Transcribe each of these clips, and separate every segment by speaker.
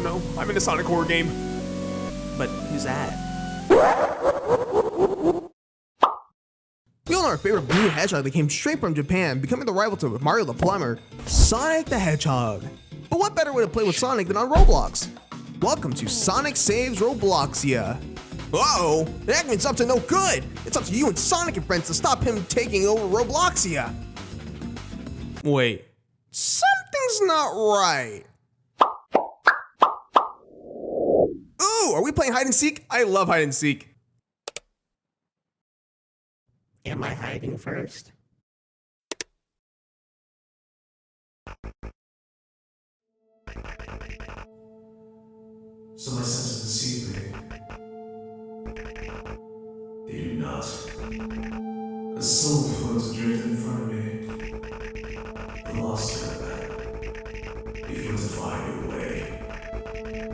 Speaker 1: no, I'm in a Sonic horror game. But who's that? We all know our favorite blue hedgehog that came straight from Japan, becoming the rival to Mario the Plumber, Sonic the Hedgehog. But what better way to play with Sonic than on Roblox? Welcome to SonicSavesRobloxia. Uh-oh, Eggman's up to no good. It's up to you and Sonic and friends to stop him taking over Robloxia. Wait, something's not right. Ooh, are we playing hide and seek? I love hide and seek.
Speaker 2: Am I hiding first?
Speaker 3: So my senses deceive me. They do not. A soul floats directly in front of me. The lost step. If you want to find your way,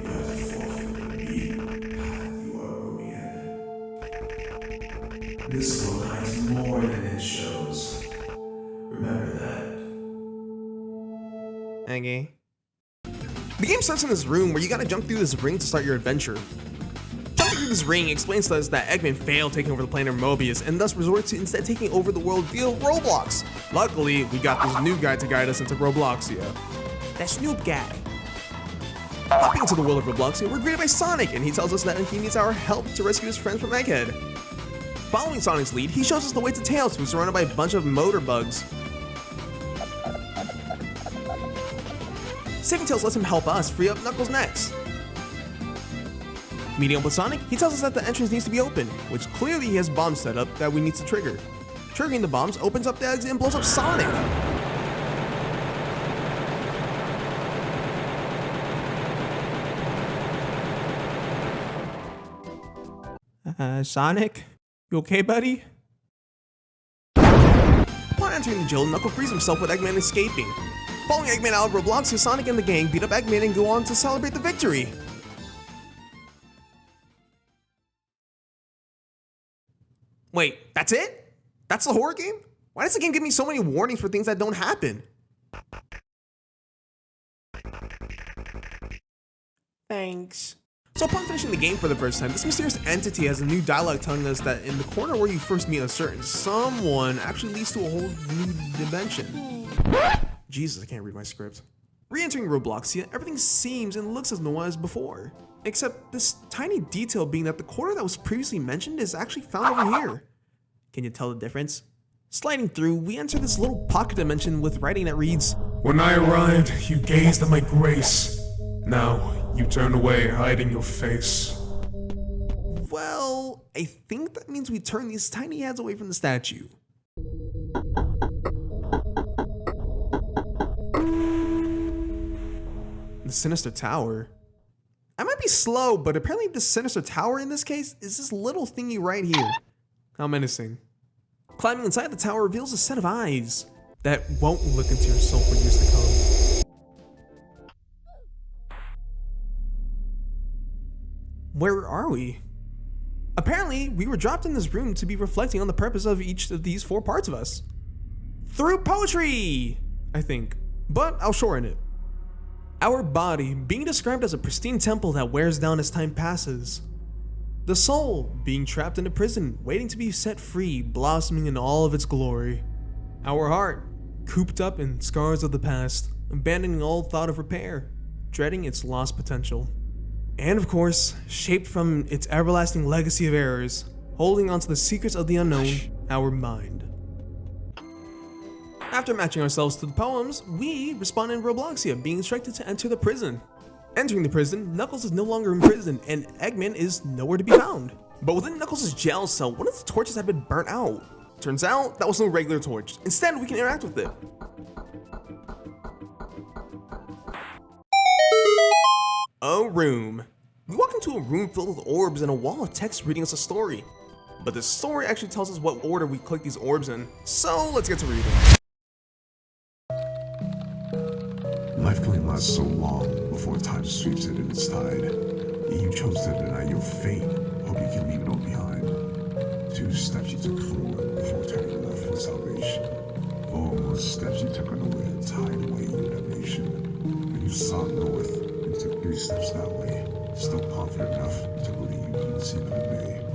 Speaker 3: you have to forfeit the beaten path you are moving in. This world hides more than it shows. Remember that.
Speaker 1: Okay. The game starts in this room where you gotta jump through this ring to start your adventure. Jumping through this ring explains to us that Eggman failed taking over the planet Mobius and thus resorted to instead taking over the world via Roblox. Luckily, we got this new guy to guide us into Robloxia. That Snoop guy. Hopping into the world of Robloxia, we're greeted by Sonic, and he tells us that he needs our help to rescue his friends from Egghead. Following Sonic's lead, he shows us the way to Tails, who's surrounded by a bunch of motor bugs. Saving Tails lets him help us free up Knuckles next. Meeting up with Sonic, he tells us that the entrance needs to be open, which clearly he has bombs set up that we need to trigger. Triggering the bombs opens up the exit and blows up Sonic. Sonic? You okay, buddy? Upon entering the jail, Knuckles frees himself with Eggman escaping. Following Eggman out of Robloxia, Sonic and the gang beat up Eggman and go on to celebrate the victory. Wait, that's it? That's the horror game? Why does the game give me so many warnings for things that don't happen? Thanks. So upon finishing the game for the first time, this mysterious entity has a new dialogue telling us that in the corner where you first meet a certain someone actually leads to a whole new dimension. Jesus, I can't read my script. Re-entering Robloxia, everything seems and looks as normal as before. Except this tiny detail being that the corner that was previously mentioned is actually found over here. Can you tell the difference? Sliding through, we enter this little pocket dimension with writing that reads,
Speaker 3: When I arrived, you gazed at my grace. Now, you turn away, hiding your face.
Speaker 1: well, I think that means we turn these tiny heads away from the statue. The Sinister Tower. I might be slow, but apparently the Sinister Tower in this case is this little thingy right here. How menacing. Climbing inside the tower reveals a set of eyes that won't look into your soul for years to come. Where are we? Apparently, we were dropped in this room to be reflecting on the purpose of each of these four parts of us. Through poetry, I think, but I'll shorten it. Our body being described as a pristine temple that wears down as time passes. The soul being trapped in a prison, waiting to be set free, blossoming in all of its glory. Our heart cooped up in scars of the past, abandoning all thought of repair, dreading its lost potential. And of course, shaped from its everlasting legacy of errors, holding onto the secrets of the unknown, our mind. After matching ourselves to the poems, we respond in Robloxia, being instructed to enter the prison. Entering the prison, Knuckles is no longer in prison, and Eggman is nowhere to be found. But within Knuckles' jail cell, one of the torches had been burnt out. Turns out, that was no regular torch. Instead, we can interact with it. A room. We walk into a room filled with orbs and a wall of text reading us a story. But the story actually tells us what order we click these orbs in, so let's get to reading.
Speaker 4: Life can only last so long before time sweeps it in its tide. Yet you chose to deny your fate, hope you can leave it all behind. 2 steps you took forward before turning left for salvation. All steps you took on the way to tide away your damnation. When you sought north and took 3 steps that way. Still confident enough to believe you can see another way.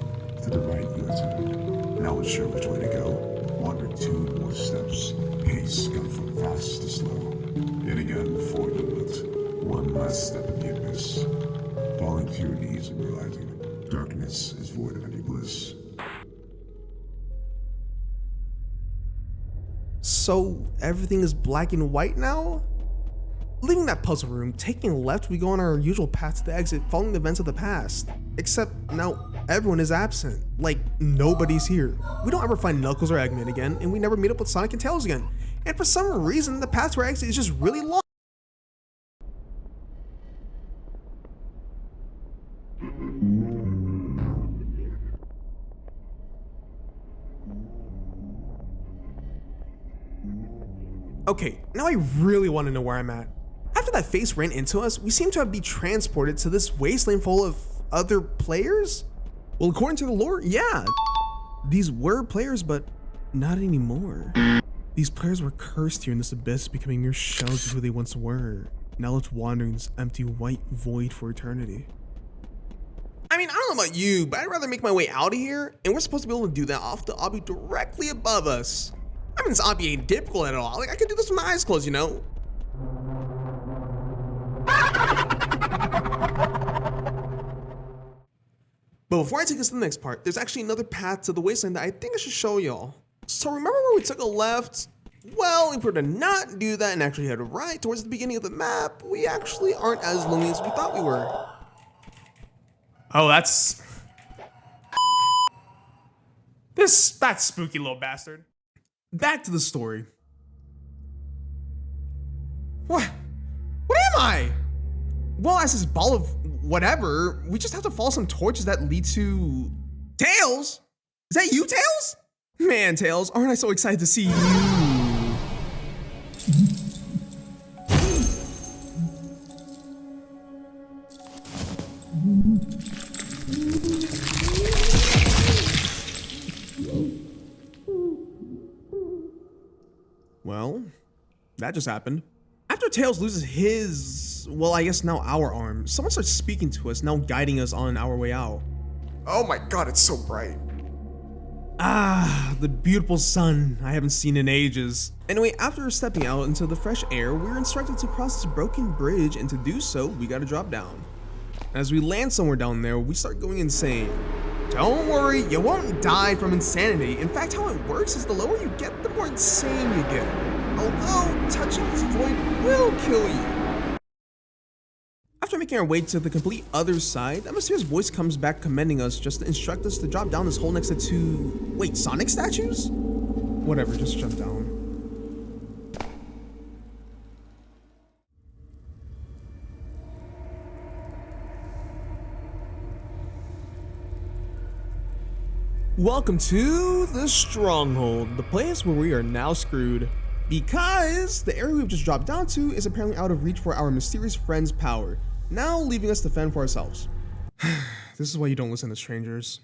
Speaker 4: To the right, you turn. Now unsure which way to go. Wander 2 more steps. Pace gone from fast to slow. Yet again, forward you looked. One last step in the abyss. Falling to your knees and realizing darkness is void of any bliss.
Speaker 1: So everything is black and white now? Leaving that puzzle room, taking a left, we go on our usual path to the exit, following the events of the past. Except now everyone is absent. Like, nobody's here. We don't ever find Knuckles or Eggman again, and we never meet up with Sonic and Tails again. And for some reason, the path to our exit is just really long. Okay, now I really want to know where I'm at. After that face ran into us, we seem to have been transported to this wasteland full of other players? Well, according to the lore, yeah. These were players, but not anymore. These players were cursed here in this abyss, becoming mere shells of who they once were. Now left wandering this empty white void for eternity. I mean, I don't know about you, but I'd rather make my way out of here, and we're supposed to be able to do that off the obby directly above us. I mean, this obby ain't difficult at all. Like, I could do this with my eyes closed, you know? But before I take us to the next part, there's actually another path to the wasteland that I think I should show y'all. So remember where we took a left? Well, if we were to not do that and actually head right towards the beginning of the map, we actually aren't as lonely as we thought we were.
Speaker 5: Oh, that's that spooky little bastard.
Speaker 1: Back to the story. What am I? Well, as this ball of whatever, we just have to follow some torches that lead to Tails. Is that you, Tails? Man, Tails, aren't I so excited to see you? Well, that just happened. After Tails loses his, well, I guess now our arm, someone starts speaking to us, now guiding us on our way out. Oh my god, it's so bright. Ah, the beautiful sun I haven't seen in ages. Anyway, after stepping out into the fresh air, we were instructed to cross this broken bridge, and to do so, we gotta drop down. As we land somewhere down there, we start going insane. Don't worry, you won't die from insanity. In fact, how it works is the lower you get, the more insane you get. Although, touching this void will kill you. After making our way to the complete other side, a mysterious voice comes back commending us just to instruct us to drop down this hole next to two, wait, Sonic statues? Whatever, just jump down. Welcome to the stronghold, the place where we are now screwed. Because the area we've just dropped down to is apparently out of reach for our mysterious friend's power, now leaving us to fend for ourselves. This is why you don't listen to strangers.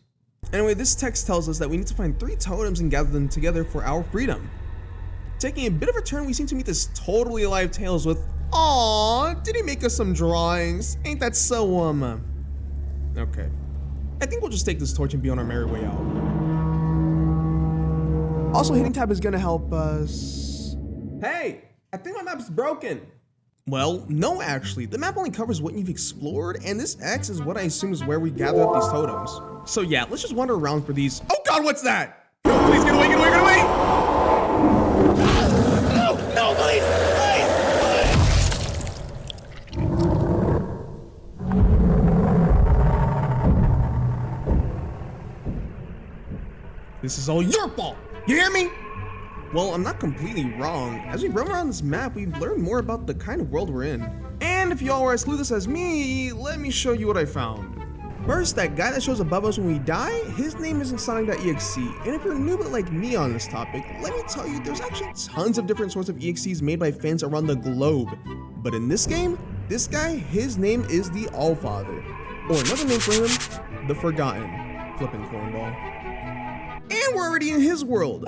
Speaker 1: Anyway, this text tells us that we need to find 3 totems and gather them together for our freedom. Taking a bit of a turn, we seem to meet this totally alive Tails with, "Aww, did he make us some drawings? Ain't that so, okay. I think we'll just take this torch and be on our merry way out. Also, hitting tab is gonna help us. Hey, I think my map's broken. Well, no actually, the map only covers what you've explored, and this X is what I assume is where we gather up these totems. So yeah, let's just wander around for these. Oh god, what's that? No, please get away, get away, get away!
Speaker 2: No, please!
Speaker 1: This is all your fault, you hear me? Well, I'm not completely wrong. As we roam around this map, we've learned more about the kind of world we're in. And if y'all were as clueless as me, let me show you what I found. First, that guy that shows above us when we die, his name isn't Sonic.exe. And if you're new but like me on this topic, let me tell you there's actually tons of different sorts of EXEs made by fans around the globe. But in this game, this guy, his name is the Allfather. Or another name for him, the Forgotten. Flippin' cornball. And we're already in his world.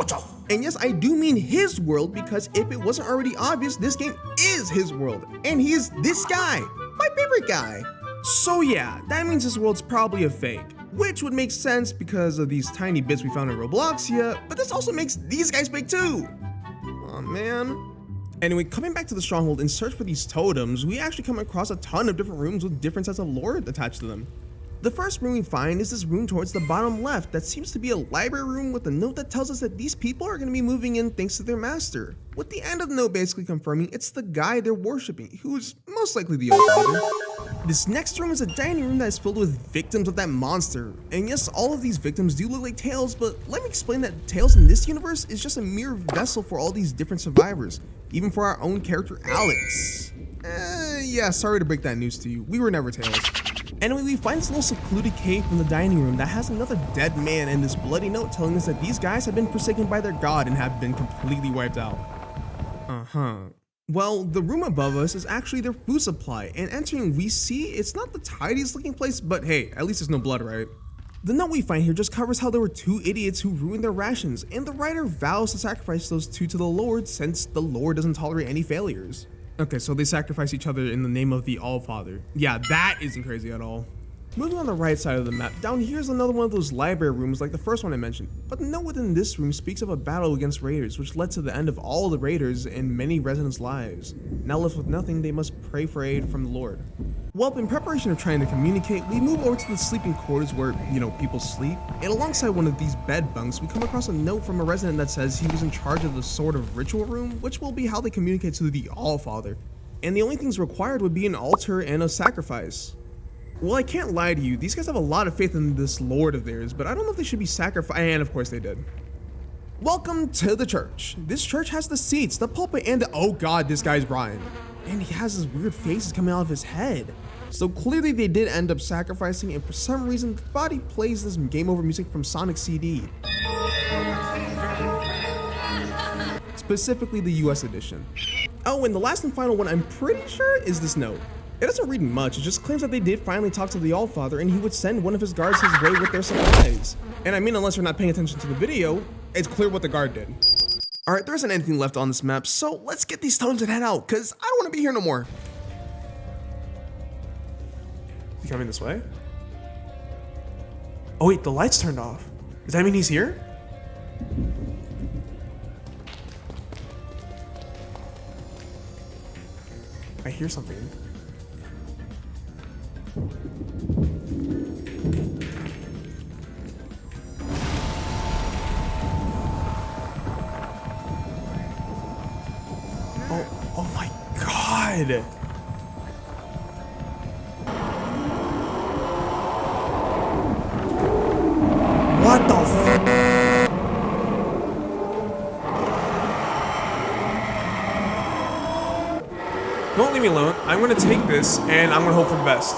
Speaker 1: And yes, I do mean his world, because if it wasn't already obvious, this game is his world. And he is this guy.
Speaker 6: my favorite guy.
Speaker 1: So yeah, that means this world's probably a fake, which would make sense because of these tiny bits we found in Robloxia, but this also makes these guys fake too. Oh man. Anyway, coming back to the stronghold in search for these totems, we actually come across a ton of different rooms with different sets of lore attached to them. The first room we find is this room towards the bottom left that seems to be a library room with a note that tells us that these people are going to be moving in thanks to their master, with the end of the note basically confirming it's the guy they're worshipping, who's most likely the All-Father. This next room is a dining room that is filled with victims of that monster, and yes, all of these victims do look like Tails, but let me explain that Tails in this universe is just a mere vessel for all these different survivors, even for our own character Alex. Yeah, sorry to break that news to you, we were never Tails. Anyway, we find this little secluded cave from the dining room that has another dead man and this bloody note telling us that these guys have been forsaken by their god and have been completely wiped out. Well, the room above us is actually their food supply, and entering we see it's not the tidiest looking place, but hey, at least there's no blood, right? The note we find here just covers how there were two idiots who ruined their rations, and the writer vows to sacrifice those two to the Lord since the Lord doesn't tolerate any failures. Okay, so they sacrifice each other in the name of the All-Father. Yeah, that isn't crazy at all. Moving on the right side of the map, down here is another one of those library rooms like the first one I mentioned, but the note within this room speaks of a battle against raiders, which led to the end of all the raiders and many residents' lives. Now left with nothing, they must pray for aid from the Lord. Well, in preparation of trying to communicate, we move over to the sleeping quarters where, people sleep, and alongside one of these bed bunks, we come across a note from a resident that says he was in charge of the sort of ritual room, which will be how they communicate to the All-Father. And the only things required would be an altar and a sacrifice. Well, I can't lie to you, these guys have a lot of faith in this Lord of theirs, but I don't know if they should be sacrificed, and of course they did. Welcome to the church. This church has the seats, the pulpit, and oh god, this guy's Brian. And he has his weird faces coming out of his head. So clearly they did end up sacrificing, and for some reason, the body plays this game over music from Sonic CD. Specifically the US edition. Oh, and the last and final one I'm pretty sure is this note. It doesn't read much, it just claims that they did finally talk to the All-Father and he would send one of his guards his way with their supplies. And I mean, unless you're not paying attention to the video, it's clear what the guard did. Alright, there isn't anything left on this map, so let's get these stones and head out, cause I don't want to be here no more. Is he coming this way? Oh wait, the lights turned off. Does that mean he's here? I hear something. Oh my god! What the f- Don't leave me alone. I'm gonna take this and I'm gonna hope for the best.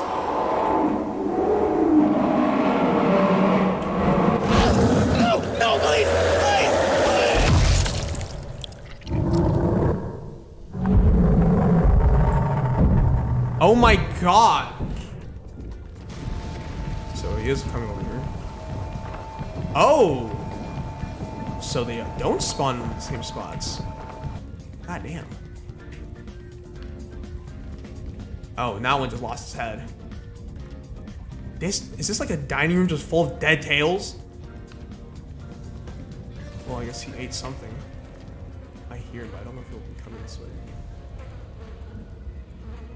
Speaker 2: No, please,
Speaker 1: Oh my god! So he is coming over here. Oh! So they don't spawn in the same spots. God damn. Oh, now one just lost his head. Is this like a dining room just full of dead tails? Well, I guess he ate something. I hear it, but I don't know if he'll be coming this way.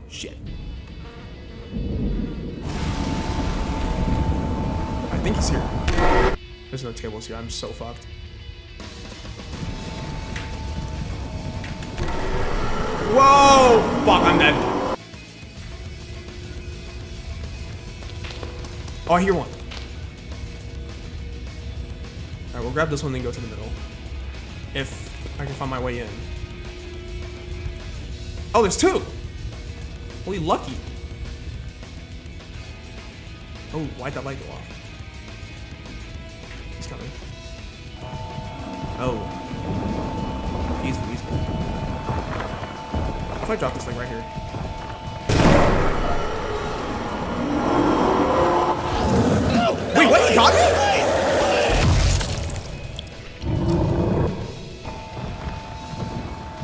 Speaker 1: Shit. I think he's here. There's no tables here, I'm so fucked. Whoa! Fuck, I'm dead. Oh, I hear one. Alright, we'll grab this one and go to the middle. If I can find my way in. Oh, there's two! Holy lucky. Oh, why'd that light go off? He's coming. Oh. Easy, easy. If I drop this thing right here. Wait, what? He got me?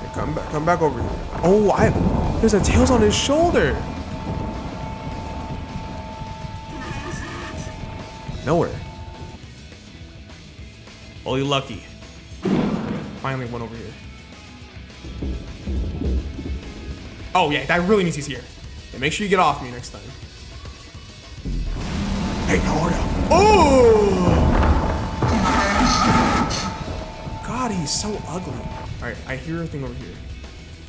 Speaker 1: Okay, come back over here. Oh, there's a tails on his shoulder. Nowhere. Holy lucky. Finally one over here. Oh yeah, that really means he's here. Yeah, make sure you get off me next time. Hey, how are ya? Oh! God, he's so ugly. All right, I hear a thing over here.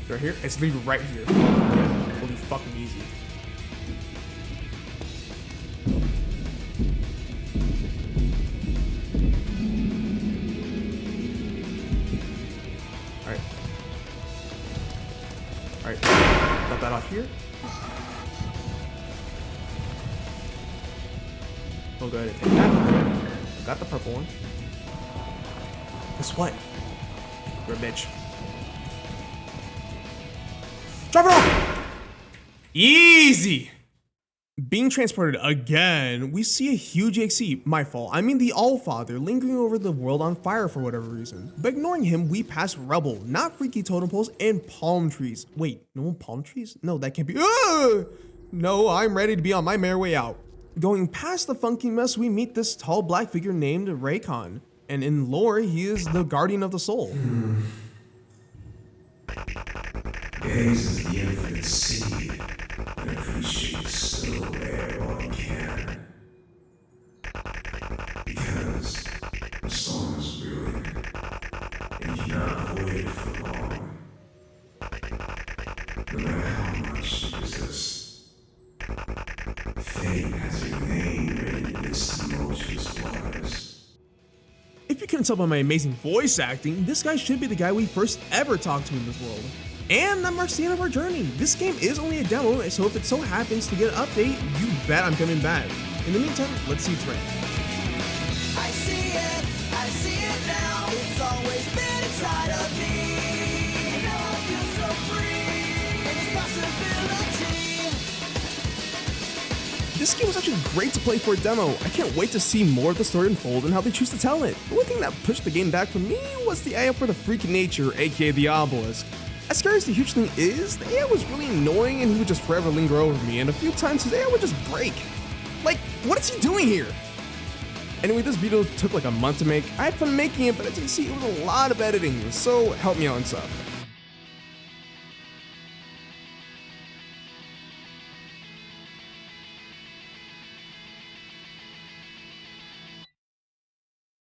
Speaker 1: Right here? It's literally right here. Holy fucking easy. Alright. Alright. Got that off here. Oh, go ahead and take that. Got the purple one. Guess what? You're a bitch. Drop it off! Easy! Being transported again, we see a huge EXE, my fault, I mean the Allfather, lingering over the world on fire for whatever reason. But ignoring him, we pass rubble, not freaky totem poles, and palm trees. Wait, no palm trees? No, that can't be. No, I'm ready to be on my merry way out. Going past the funky mess, we meet this tall black figure named Raycon. And in lore, he is the guardian of the soul.
Speaker 3: Gaze at the infinite sea and appreciate the still air while you can. Because the storm is brewing and you cannot avoid it for long. No matter how much you resist, fate has your name written in its tumultuous waters.
Speaker 1: If you couldn't tell by my amazing voice acting, this guy should be the guy we first ever talked to in this world. And that marks the end of our journey. This game is only a demo, so if it so happens to get an update, you bet I'm coming back. In the meantime, let's see its rank.
Speaker 2: I see it now. It's always been inside of me. And now I feel so free in this possibility.
Speaker 1: This game was actually great to play for a demo. I can't wait to see more of the story unfold and how they choose to tell it. The only thing that pushed the game back for me was the AI for the freak nature, aka the obelisk. As scary as the huge thing is, the AI was really annoying and he would just forever linger over me, and a few times his AI would just break. Like, what is he doing here? Anyway, this video took like a month to make. I had fun making it, but as you can see, it was a lot of editing, so help me out and sub.